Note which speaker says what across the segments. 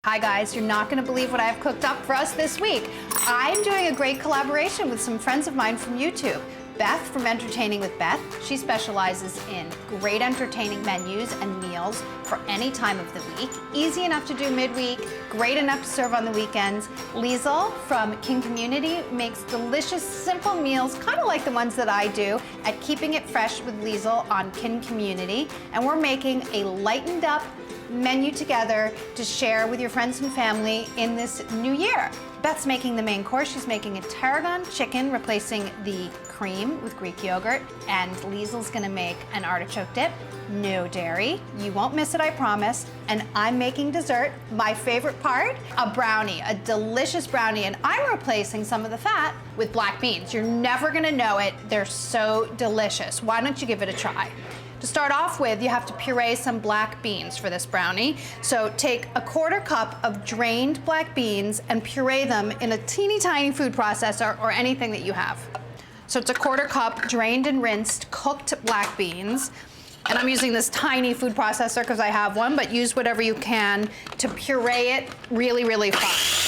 Speaker 1: Hi guys, you're not gonna believe what I've cooked up for us this week. I'm doing a great collaboration with some friends of mine from YouTube. Beth from Entertaining with Beth. She specializes in great entertaining menus and meals for any time of the week. Easy enough to do midweek, great enough to serve on the weekends. Liesl from King Community makes delicious, simple meals, kind of like the ones that I do at Keeping It Fresh with Liesl on King Community. And we're making a lightened up menu together to share with your friends and family in this new year. Beth's making the main course. She's making a tarragon chicken, replacing the cream with Greek yogurt. And Liesl's gonna make an artichoke dip, no dairy. You won't miss it, I promise. And I'm making dessert, my favorite part, a brownie, a delicious brownie. And I'm replacing some of the fat with black beans. You're never gonna know it. They're so delicious. Why don't you give it a try? To start off with, you have to puree some black beans for this brownie. So take a quarter cup of drained black beans and puree them in a teeny tiny food processor or anything that you have. So it's a quarter cup drained and rinsed cooked black beans. And I'm using this tiny food processor because I have one, but use whatever you can to puree it really, really fine.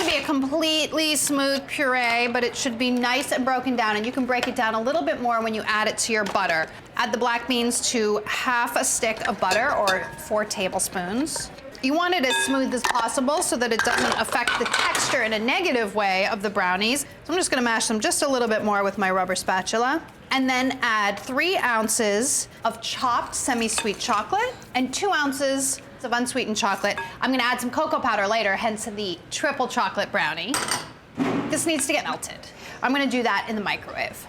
Speaker 1: Be a completely smooth puree, but it should be nice and broken down, and you can break it down a little bit more when you add it to your butter. Add the black beans to half a stick of butter, or 4 tablespoons. You want it as smooth as possible so that it doesn't affect the texture in a negative way of the brownies. So I'm just gonna mash them just a little bit more with my rubber spatula. And then add 3 ounces of chopped semi-sweet chocolate and 2 ounces of unsweetened chocolate. I'm gonna add some cocoa powder later, hence the triple chocolate brownie. This needs to get melted. I'm gonna do that in the microwave.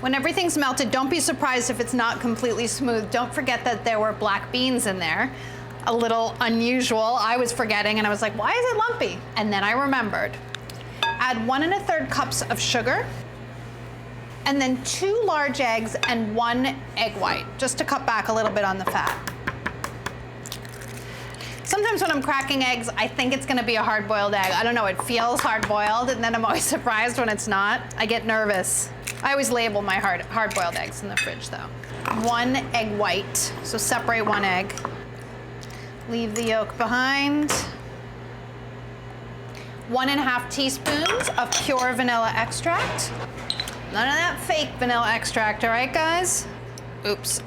Speaker 1: When everything's melted, don't be surprised if it's not completely smooth. Don't forget that there were black beans in there. A little unusual. I was forgetting and I was like, why is it lumpy? And then I remembered. Add 1 1/3 cups of sugar, and then 2 large eggs and 1 egg white, just to cut back a little bit on the fat. Sometimes when I'm cracking eggs, I think it's gonna be a hard-boiled egg. I don't know, it feels hard-boiled, and then I'm always surprised when it's not. I get nervous. I always label my hard-boiled eggs in the fridge though. 1 egg white, so separate 1 egg. Leave the yolk behind. 1 1/2 teaspoons of pure vanilla extract. None of that fake vanilla extract, all right, guys? Oops.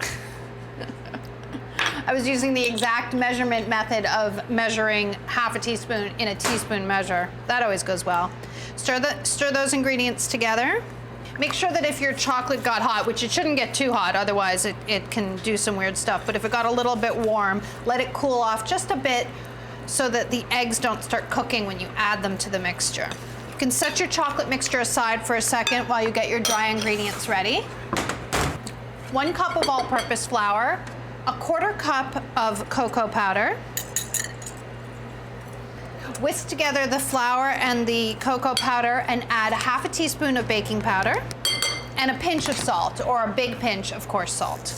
Speaker 1: I was using the exact measurement method of measuring half a teaspoon in a teaspoon measure. That always goes well. Stir those ingredients together. Make sure that if your chocolate got hot, which it shouldn't get too hot, otherwise it can do some weird stuff, but if it got a little bit warm, let it cool off just a bit so that the eggs don't start cooking when you add them to the mixture. You can set your chocolate mixture aside for a second while you get your dry ingredients ready. 1 cup of all-purpose flour, a quarter cup of cocoa powder. Whisk together the flour and the cocoa powder and add 1/2 teaspoon of baking powder and a pinch of salt, or a big pinch of coarse salt.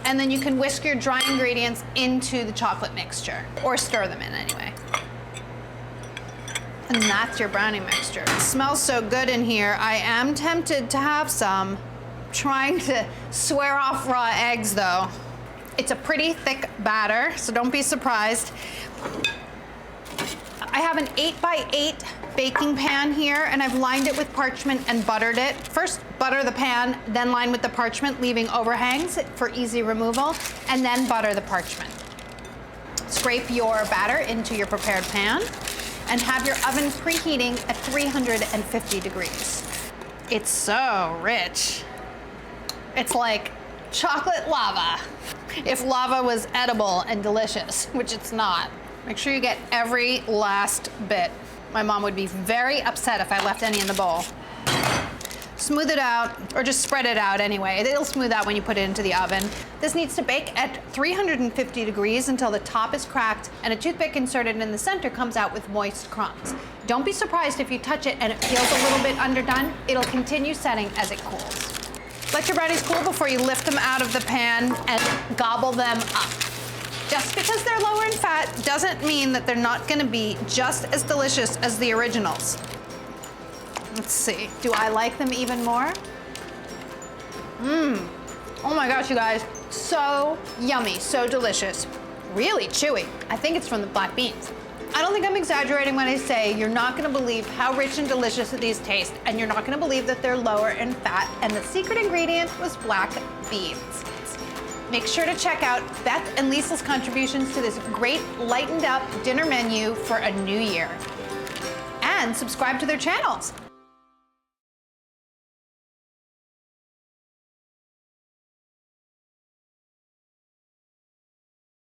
Speaker 1: And then you can whisk your dry ingredients into the chocolate mixture, or stir them in anyway. And that's your brownie mixture. It smells so good in here. I am tempted to have some. Trying to swear off raw eggs though. It's a pretty thick batter, so don't be surprised. I have an 8x8 baking pan here, and I've lined it with parchment and buttered it. First, butter the pan, then line with the parchment, leaving overhangs for easy removal, and then butter the parchment. Scrape your batter into your prepared pan, and have your oven preheating at 350 degrees. It's so rich. It's like chocolate lava. If lava was edible and delicious, which it's not. Make sure you get every last bit. My mom would be very upset if I left any in the bowl. Smooth it out, or just spread it out anyway. It'll smooth out when you put it into the oven. This needs to bake at 350 degrees until the top is cracked and a toothpick inserted in the center comes out with moist crumbs. Don't be surprised if you touch it and it feels a little bit underdone. It'll continue setting as it cools. Let your brownies cool before you lift them out of the pan and gobble them up. Just because they're lower in fat doesn't mean that they're not gonna be just as delicious as the originals. Let's see, do I like them even more? Oh my gosh, you guys, so yummy, so delicious. Really chewy. I think it's from the black beans. I don't think I'm exaggerating when I say you're not gonna believe how rich and delicious these taste, and you're not gonna believe that they're lower in fat, and the secret ingredient was black beans. Make sure to check out Beth and Liesel's contributions to this great lightened up dinner menu for a new year. And subscribe to their channels.